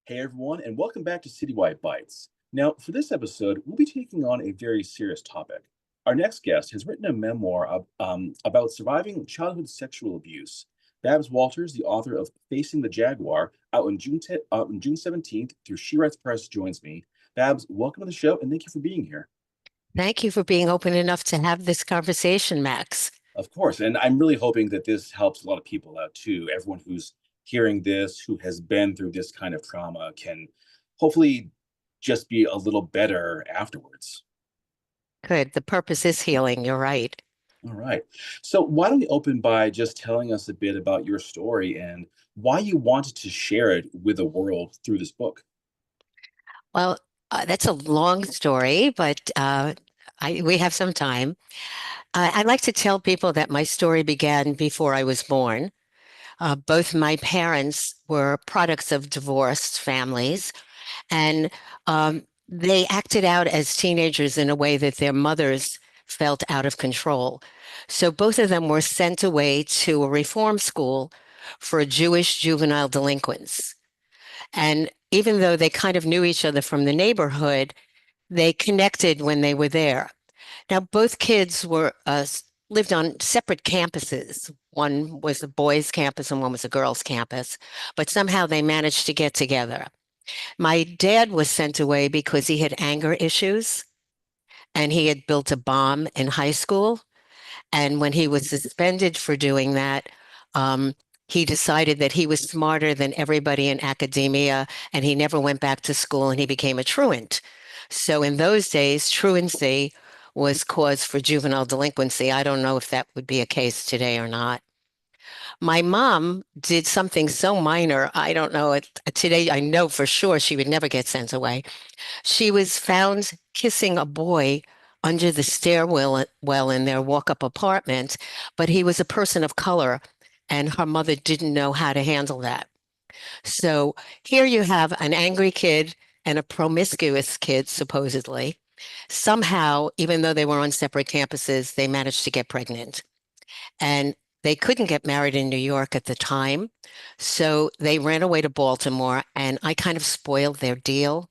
Hey everyone, and welcome back to Citywide Bytes. Now, for this episode, we'll be taking on a very serious topic. Our next guest has written a memoir about surviving childhood sexual abuse. Babs Walters, the author of Facing the Jaguar, out on June 17th through She Writes Press, joins me. Babs, welcome to the show, and thank you for being here. Thank you for being open enough to have this conversation, Max. Of course, and I'm really hoping that this helps a lot of people out too. Everyone who's hearing this, who has been through this kind of trauma, can hopefully just be a little better afterwards. Good. The purpose is healing. You're right. All right. So, why don't we open by just telling us a bit about your story and why you wanted to share it with the world through this book? Well, that's a long story, but we have some time. I like to tell people that my story began before I was born. Both my parents were products of divorced families, and they acted out as teenagers in a way that their mothers felt out of control. So both of them were sent away to a reform school for Jewish juvenile delinquents. And even though they kind of knew each other from the neighborhood, they connected when they were there. Now, both kids were lived on separate campuses. One was a boys' campus and one was a girls' campus, but somehow they managed to get together. My dad was sent away because he had anger issues and he had built a bomb in high school. And when he was suspended for doing that, um, he decided that he was smarter than everybody in academia, and he never went back to school and he became a truant. So in those days, truancy was cause for juvenile delinquency. I don't know if that would be a case today or not. My mom did something so minor. I don't know it today. I know for sure she would never get sent away. She was found kissing a boy under the stairwell in their walk-up apartment, but he was a person of color, and her mother didn't know how to handle that. So here you have an angry kid and a promiscuous kid, supposedly. Somehow, even though they were on separate campuses, they managed to get pregnant. And they couldn't get married in New York at the time. So they ran away to Baltimore, and I kind of spoiled their deal.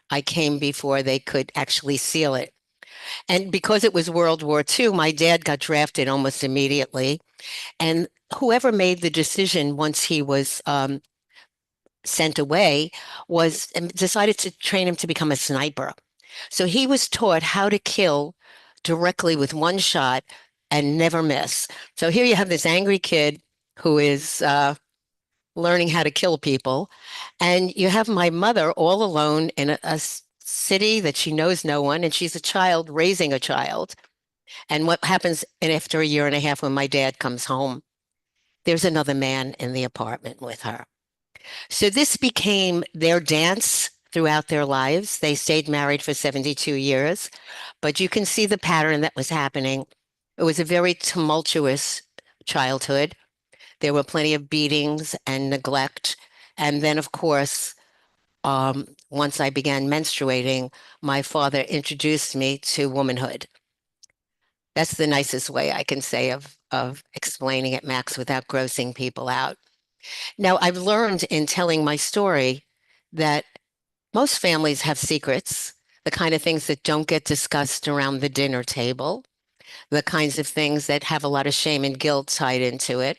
I came before they could actually seal it. And because it was World War II, my dad got drafted almost immediately. And whoever made the decision once he was sent away was decided to train him to become a sniper. So he was taught how to kill directly with one shot and never miss. So here you have this angry kid who is learning how to kill people. And you have my mother all alone in a city that she knows no one, and she's a child raising a child. And what happens after a year and a half when my dad comes home? There's another man in the apartment with her. So this became their dance throughout their lives. They stayed married for 72 years, but you can see the pattern that was happening. It was a very tumultuous childhood. There were plenty of beatings and neglect. And then, of course, once I began menstruating, my father introduced me to womanhood. That's the nicest way I can say of explaining it, Max, without grossing people out. Now, I've learned in telling my story that most families have secrets, the kind of things that don't get discussed around the dinner table, the kinds of things that have a lot of shame and guilt tied into it.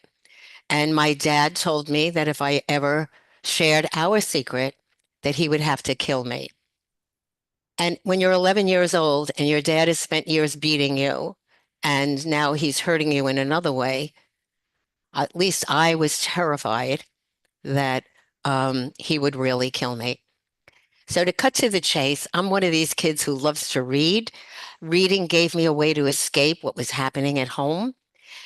And my dad told me that if I ever shared our secret, that he would have to kill me. And when you're 11 years old and your dad has spent years beating you, and now he's hurting you in another way, at least I was terrified that he would really kill me. So to cut to the chase, I'm one of these kids who loves to read. Reading gave me a way to escape what was happening at home.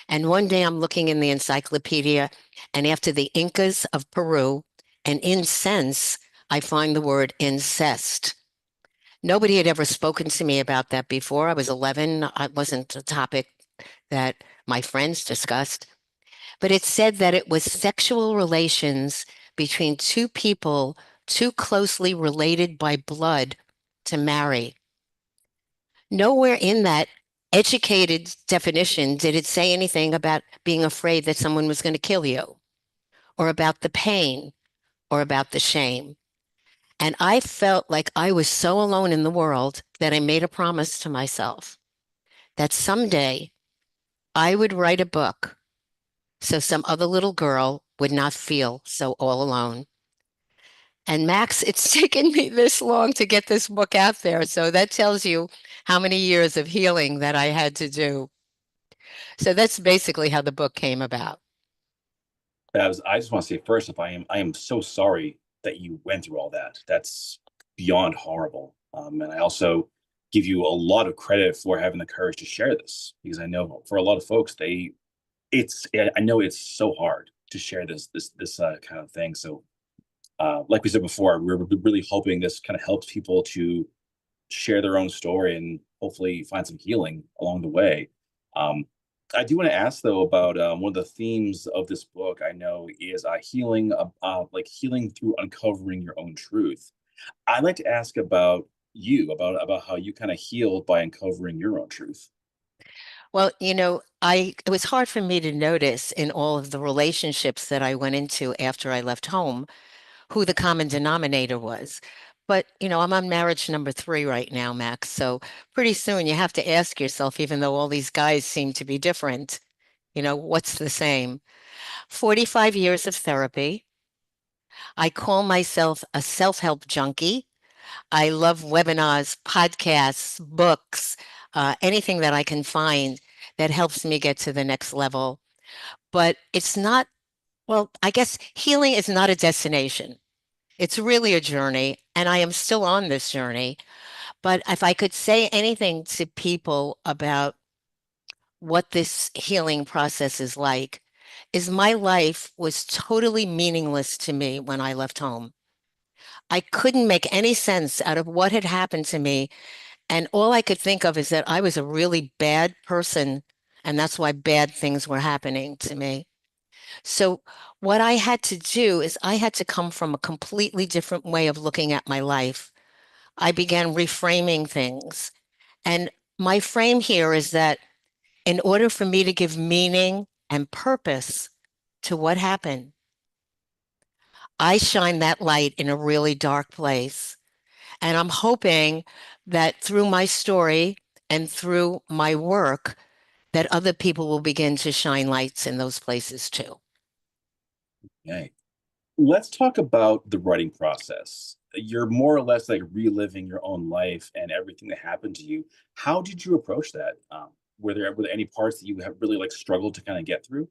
And one day I'm looking in the encyclopedia, and after the Incas of Peru and incense, I find the word incest. Nobody had ever spoken to me about that before. I was 11. It wasn't a topic that my friends discussed, but it said that it was sexual relations between two people too closely related by blood to marry. Nowhere in that educated definition did it say anything about being afraid that someone was going to kill you, or about the pain, or about the shame. And I felt like I was so alone in the world that I made a promise to myself that someday I would write a book so some other little girl would not feel so all alone. And Max, it's taken me this long to get this book out there. So that tells you how many years of healing that I had to do. So that's basically how the book came about. I just want to say first, if I am so sorry that you went through all that. That's beyond horrible. And I also give you a lot of credit for having the courage to share this because I know for a lot of folks, I know it's so hard to share this kind of thing. So, like we said before, we're really hoping this kind of helps people to share their own story and hopefully find some healing along the way. Um, I do want to ask though about one of the themes of this book. I know is healing, like healing through uncovering your own truth. I'd like to ask about you, about how you kind of healed by uncovering your own truth. Well, it was hard for me to notice in all of the relationships that I went into after I left home who the common denominator was. But, I'm on marriage number 3 right now, Max. So pretty soon you have to ask yourself, even though all these guys seem to be different, what's the same? 45 years of therapy. I call myself a self-help junkie. I love webinars, podcasts, books, anything that I can find that helps me get to the next level. But it's not, well, I guess healing is not a destination. It's really a journey, and I am still on this journey. But if I could say anything to people about what this healing process is like, is my life was totally meaningless to me when I left home. I couldn't make any sense out of what had happened to me. And all I could think of is that I was a really bad person, and that's why bad things were happening to me. So, what I had to do is I had to come from a completely different way of looking at my life. I began reframing things. And my frame here is that in order for me to give meaning and purpose to what happened, I shine that light in a really dark place. And I'm hoping that through my story and through my work, that other people will begin to shine lights in those places too. Okay. Let's talk about the writing process. You're more or less like reliving your own life and everything that happened to you. How did you approach that? Were there any parts that you have really like struggled to kind of get through?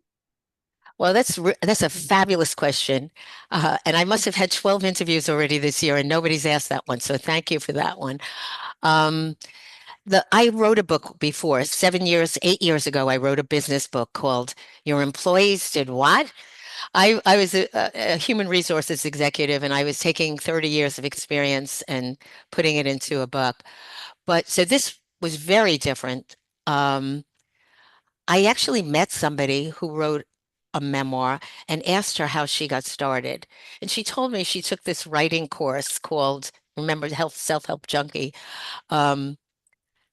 Well, that's a fabulous question, and I must have had 12 interviews already this year, and nobody's asked that one. So thank you for that one. Um, I wrote a book before 7 years, 8 years ago. I wrote a business book called "Your Employees Did What." I was a human resources executive, and I was taking 30 years of experience and putting it into a book. But so this was very different. Um, I actually met somebody who wrote a memoir and asked her how she got started. And she told me she took this writing course called, remember, Health Self-Help Junkie, um,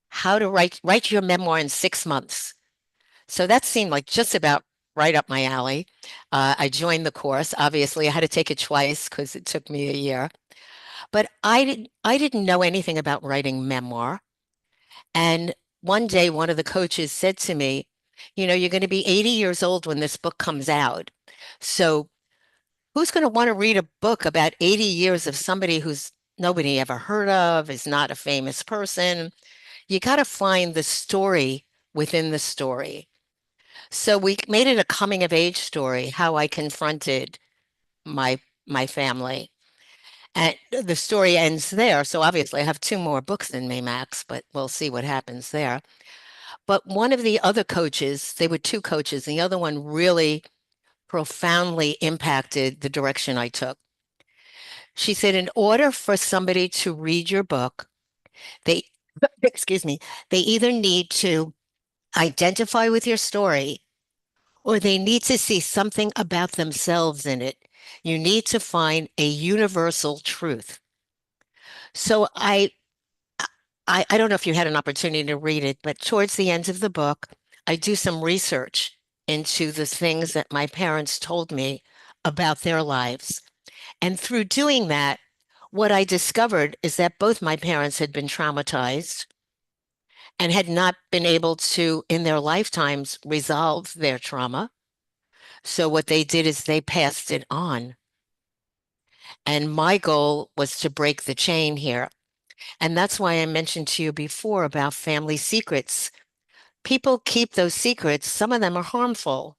how to write your memoir in 6 months. So that seemed like just about right up my alley. I joined the course. Obviously, I had to take it twice because it took me a year. But I didn't know anything about writing memoir. And one day, one of the coaches said to me, you're going to be 80 years old when this book comes out. So who's going to want to read a book about 80 years of somebody who's nobody ever heard of, is not a famous person? You got to find the story within the story. So we made it a coming of age story, how I confronted my my family. And the story ends there. So obviously I have 2 more books in me, Max, but we'll see what happens there. But one of the other coaches, they were 2 coaches, and the other one really profoundly impacted the direction I took. She said, in order for somebody to read your book, they, excuse me, they either need to identify with your story or they need to see something about themselves in it. You need to find a universal truth. So I don't know if you had an opportunity to read it, but towards the end of the book, I do some research into the things that my parents told me about their lives. And through doing that, what I discovered is that both my parents had been traumatized and had not been able to, in their lifetimes, resolve their trauma. So what they did is they passed it on. And my goal was to break the chain here. And that's why I mentioned to you before about family secrets. People keep those secrets, some of them are harmful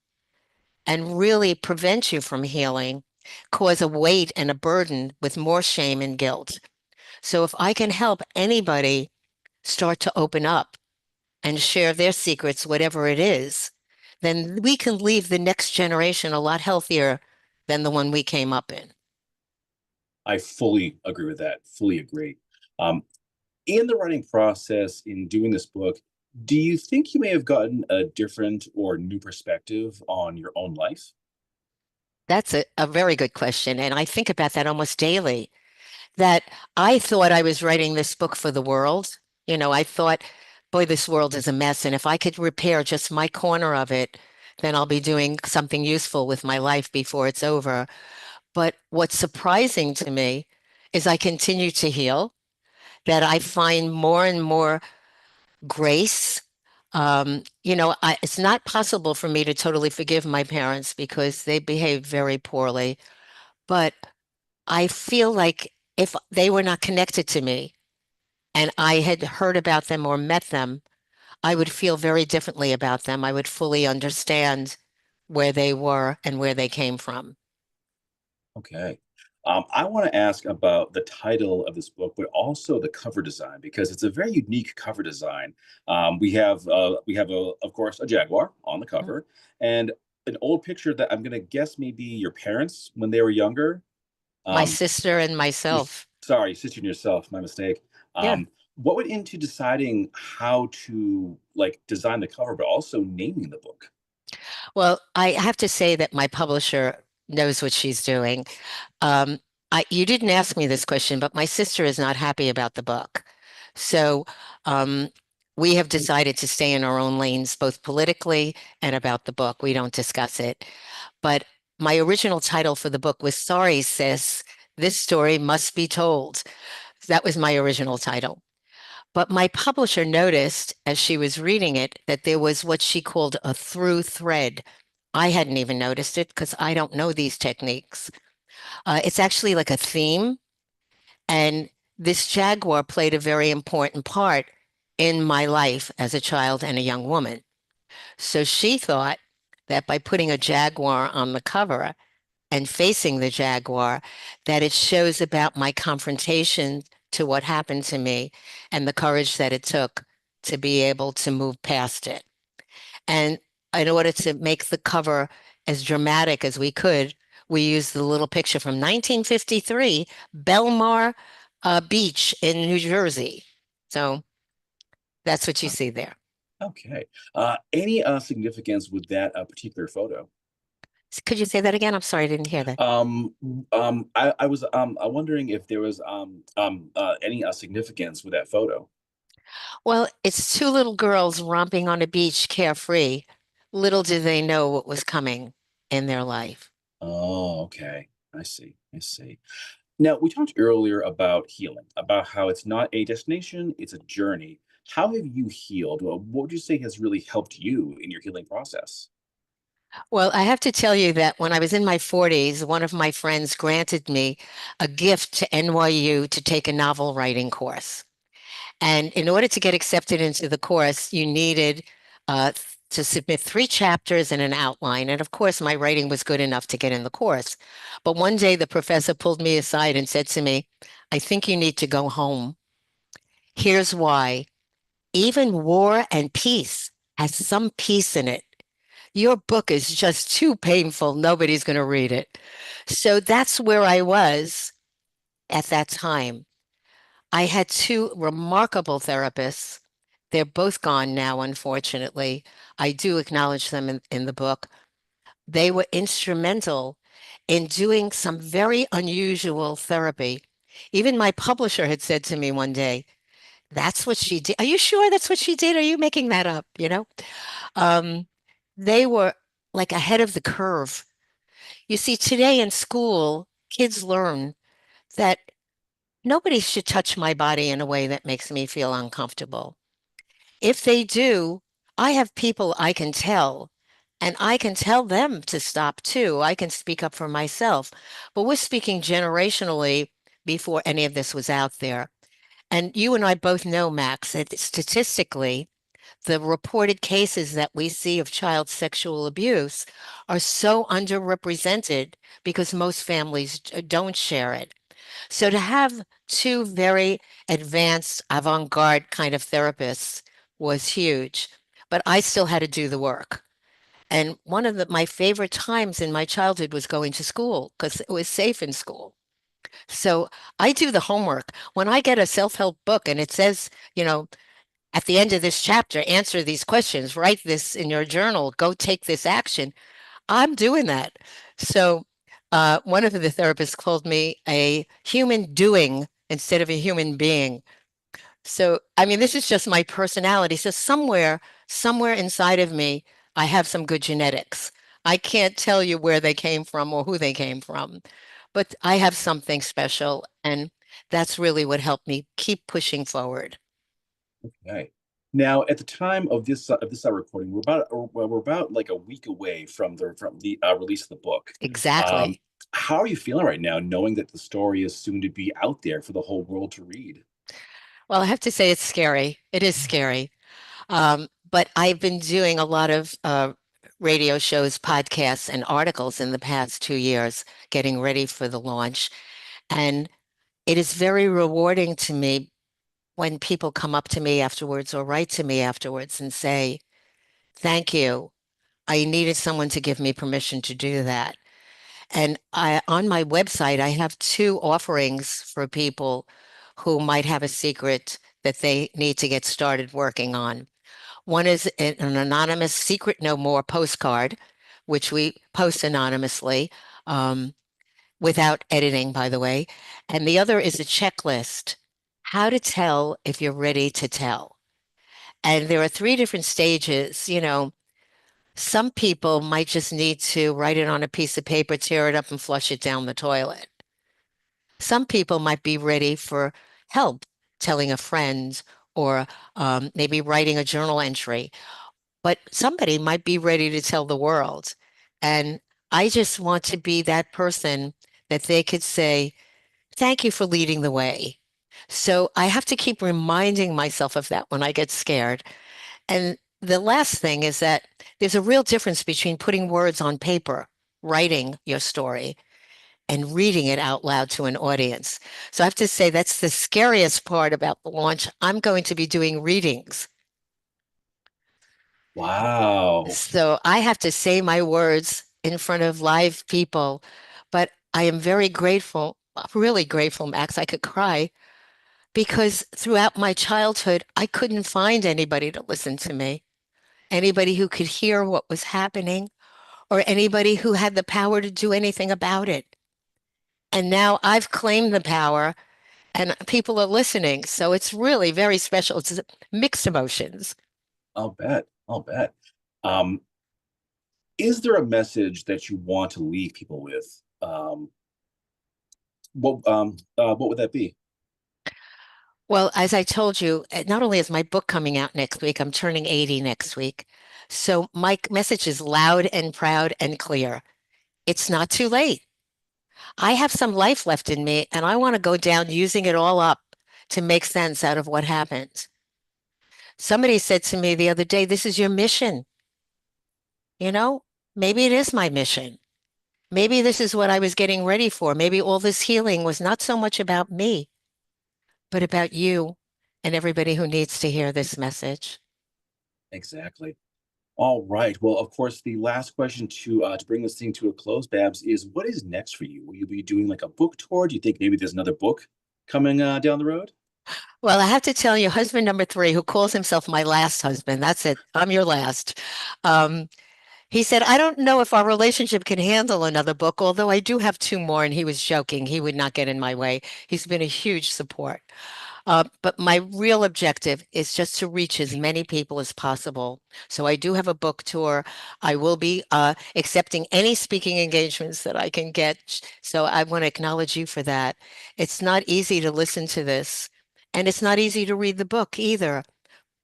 and really prevent you from healing, cause a weight and a burden with more shame and guilt. So if I can help anybody start to open up and share their secrets, whatever it is, then we can leave the next generation a lot healthier than the one we came up in. I fully agree with that. Fully agree. Um, in the writing process, in doing this book, do you think you may have gotten a different or new perspective on your own life? That's a very good question. And I think about that almost daily, that I thought I was writing this book for the world. I thought, boy, this world is a mess. And if I could repair just my corner of it, then I'll be doing something useful with my life before it's over. But what's surprising to me is I continue to heal, that I find more and more grace. It's not possible for me to totally forgive my parents because they behaved very poorly, but I feel like if they were not connected to me and I had heard about them or met them, I would feel very differently about them. I would fully understand where they were and where they came from. Okay. I want to ask about the title of this book, but also the cover design because it's a very unique cover design. We have of course, a jaguar on the Mm. cover, and an old picture that I'm going to guess maybe your parents when they were younger. My Um, sister and you, myself. sorry, sister and yourself. My mistake. Yeah. What went into deciding how to like design the cover, but also naming the book? Well, I have to say that my publisher knows what she's doing. Um, you didn't ask me this question, but my sister is not happy about the book. So um, we have decided to stay in our own lanes, both politically and about the book. We don't discuss it. But my original title for the book was Sorry, Sis, This Story Must Be Told. That was my original title. But my publisher noticed as she was reading it that there was what she called a through thread. I hadn't even noticed it because I don't know these techniques. It's actually like a theme, and this jaguar played a very important part in my life as a child and a young woman. So she thought that by putting a jaguar on the cover and facing the jaguar, that it shows about my confrontation to what happened to me and the courage that it took to be able to move past it. And in order to make the cover as dramatic as we could, we used the little picture from 1953, Belmar Beach in New Jersey. So that's what you see there. Okay. Any significance with that particular photo? Could you say that again? I'm sorry, I didn't hear that. I was wondering if there was any significance with that photo. Well, it's two little girls romping on a beach, carefree. Little did they know what was coming in their life. Oh, okay. I see. I see. Now, we talked earlier about healing, about how it's not a destination, it's a journey. How have you healed? Well, what would you say has really helped you in your healing process? Well, I have to tell you that when I was in my 40s, one of my friends granted me a gift to NYU to take a novel writing course. And in order to get accepted into the course, you needed to submit 3 chapters and an outline. And of course, my writing was good enough to get in the course. But one day the professor pulled me aside and said to me, I think you need to go home. Here's why. Even War and Peace has some peace in it. Your book is just too painful. Nobody's going to read it. So that's where I was at that time. I had two remarkable therapists. They're both gone now, unfortunately. I do acknowledge them in the book. They were instrumental in doing some very unusual therapy. Even my publisher had said to me one day, that's what she did. Are you sure that's what she did? Are you making that up? Um, they were like ahead of the curve. You see, today in school, kids learn that nobody should touch my body in a way that makes me feel uncomfortable. If they do, I have people I can tell, and I can tell them to stop too. I can speak up for myself. But we're speaking generationally before any of this was out there. And you and I both know, Max, that statistically, the reported cases that we see of child sexual abuse are so underrepresented because most families don't share it. So to have two very advanced, avant-garde kind of therapists was huge, but I still had to do the work. And one of my favorite times in my childhood was going to school because it was safe in school. So I do the homework. When I get a self-help book and it says, you know, at the end of this chapter, answer these questions, write this in your journal, go take this action. I'm doing that. So one of the therapists called me a human doing instead of a human being. So, I mean, this is just my personality. So somewhere inside of me, I have some good genetics. I can't tell you where they came from or who they came from, but I have something special, and that's really what helped me keep pushing forward. Okay. Now, at the time of this recording, we're about like a week away from the release of the book. Um, Exactly. how are you feeling right now, knowing that the story is soon to be out there for the whole world to read? Well, I have to say it's scary. It is scary. But I've been doing a lot of radio shows, podcasts, and articles in the past 2 years, getting ready for the launch. And it is very rewarding to me when people come up to me afterwards or write to me afterwards and say, thank you. I needed someone to give me permission to do that. And on my website, I have two offerings for people who might have a secret that they need to get started working on. One is an anonymous Secret No More postcard, which we post anonymously without editing, by the way. And the other is a checklist, how to tell if you're ready to tell. And there are three different stages. Some people might just need to write it on a piece of paper, tear it up, and flush it down the toilet. Some people might be ready for help telling a friend or maybe writing a journal entry, but somebody might be ready to tell the world. And I just want to be that person that they could say, thank you for leading the way. So I have to keep reminding myself of that when I get scared. And the last thing is that there's a real difference between putting words on paper, writing your story, and reading it out loud to an audience. So I have to say that's the scariest part about the launch. I'm going to be doing readings. Wow. So I have to say my words in front of live people, but I am very grateful, really grateful, Max. I could cry because throughout my childhood, I couldn't find anybody to listen to me, anybody who could hear what was happening, or anybody who had the power to do anything about it. And now I've claimed the power and people are listening. So it's really very special. It's mixed emotions. I'll bet. I'll bet. Um, is there a message that you want to leave people with? What would that be? Well, as I told you, not only is my book coming out next week, I'm turning 80 next week. So my message is loud and proud and clear. It's not too late. I have some life left in me, and I want to go down using it all up to make sense out of what happened. Somebody said to me the other day, this is your mission. You know, maybe it is my mission. Maybe this is what I was getting ready for. Maybe all this healing was not so much about me, but about you and everybody who needs to hear this message. Exactly. All right. Well, of course, the last question to bring this thing to a close, Babs, is what is next for you? Will you be doing like a book tour? Do you think maybe there's another book coming down the road? Well, I have to tell you, husband number three, who calls himself my last husband, that's it. I'm your last. Um, he said, I don't know if our relationship can handle another book, although I do have two more. And he was joking. He would not get in my way. He's been a huge support. But my real objective is just to reach as many people as possible. So I do have a book tour. I will be accepting any speaking engagements that I can get. So I want to acknowledge you for that. It's not easy to listen to this, and it's not easy to read the book either,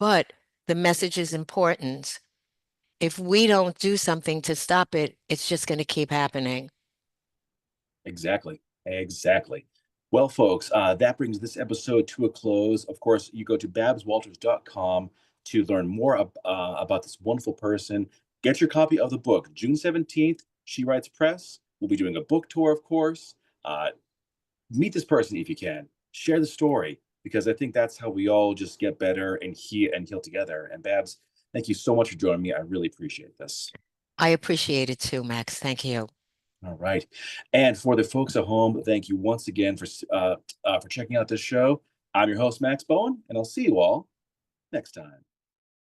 but the message is important. If we don't do something to stop it, it's just going to keep happening. Exactly. Exactly. Well, folks, that brings this episode to a close. Of course, you go to babswalters.com to learn more about this wonderful person. Get your copy of the book. June 17th, She Writes Press. We'll be doing a book tour, of course. Uh, Meet this person if you can. Share the story because I think that's how we all just get better and heal together. And Babs, thank you so much for joining me. I really appreciate this. I appreciate it too, Max. Thank you. All right. And for the folks at home, thank you once again for checking out this show. I'm your host, Max Bowen, and I'll see you all next time.